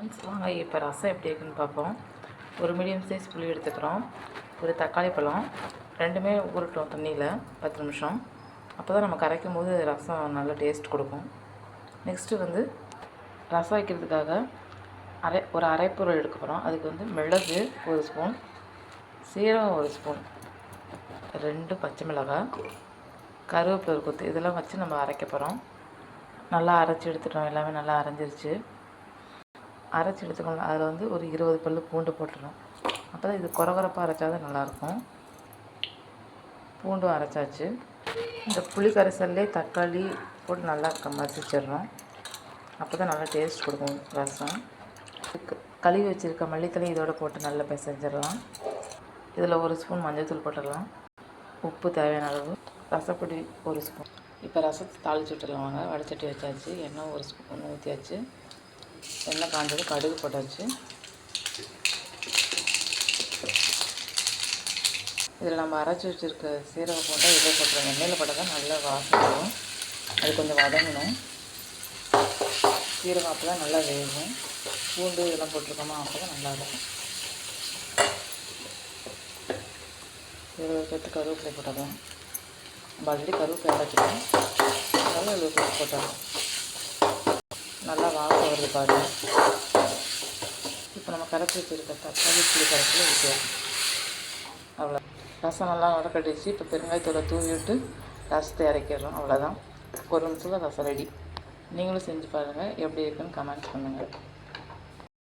வாங்க இப்போ ரசம் எப்படி இருக்குன்னு பார்ப்போம். ஒரு மீடியம் சைஸ் புளி எடுத்துக்கிறோம், ஒரு தக்காளி பழம், ரெண்டுமே ஊறட்டும் தண்ணியில் 10 நிமிஷம். அப்போ தான் நம்ம கரைக்கும் போது ரசம் நல்ல டேஸ்ட் கொடுக்கும். நெக்ஸ்ட்டு ரசம் வைக்கிறதுக்காக ஒரு அரைப்பொருள் எடுக்க போகிறோம். அதுக்கு மிளகு 1 ஸ்பூன், சீரகம் 1 ஸ்பூன், 2 பச்சை மிளகாய், கருவேப்பிலை ஒரு கொத்து, இதெல்லாம் வச்சு நம்ம அரைக்க போகிறோம். நல்லா அரைச்சி எடுத்துட்டோம். எல்லாமே நல்லா அரைஞ்சிருச்சு. அரைச்சி எடுத்துக்கணும். அதில் ஒரு 20 பல் பூண்டு போட்டுடணும். அப்போ தான் இது கொரகொரப்பாக அரைச்சா தான் நல்லாயிருக்கும். பூண்டும் அரைச்சாச்சு. இந்த புளி கரைசல்லே தக்காளி போட்டு நல்லா மசிச்சிடணும். அப்போ தான் நல்லா டேஸ்ட் கொடுக்கும் ரசம். கழுவி வச்சுருக்க மல்லித்தலை இதோடு போட்டு நல்லா பிசைஞ்சிடலாம். இதில் 1 ஸ்பூன் மஞ்சள் தூள் போட்டுடலாம். உப்பு தேவையான அளவு, ரசப்பொடி 1 ஸ்பூன். இப்போ ரசத்தை தாளித்து விட்டுடலாம். வாங்க, வடைச்சட்டி வச்சாச்சு. எண்ணெய் 1 ஸ்பூன் ஊற்றியாச்சு. எண்ணெய் காஞ்சது, கடுகு போட்டாச்சு. இதில் நம்ம அரைச்சி வச்சுருக்க சீரகம் போட்டால் இதில் போட்டுருவோம். எண்ணெயில் போட்டால் தான் நல்லா வாசனை வரும். அது கொஞ்சம் வதங்கணும். சீரகம் அப்போ தான் நல்லா வேகும். பூண்டு இதெல்லாம் போட்டிருக்கோமா, அப்போ தான் நல்லாயிருக்கும். இதில் ஒரு கொத்து கருவேப்பிலை போட்டாலும் நம்ம ஆல்ரெடி கருவேப்பிலை அரைச்சிட்டோம். அதனால் இதில் கொத்து போட்டாலும் நல்லா வாசம் வருது பாருங்கள். இப்போ நம்ம கரைச்சி வச்சுருக்க தக்காளி புளி கரைச்சியில் ஊற்றிடும். அவ்வளோ ரசம் நல்லா வதக்கட்டிச்சு. இப்போ பெருங்காயத்தூளை தூவி விட்டு ரசத்தை இறக்கிடுறோம். அவ்வளோதான். 1 நிமிஷத்தில் ரசம் ரெடி. நீங்களும் செஞ்சு பாருங்கள். எப்படி இருக்குன்னு கமெண்ட்ஸ் பண்ணுங்கள்.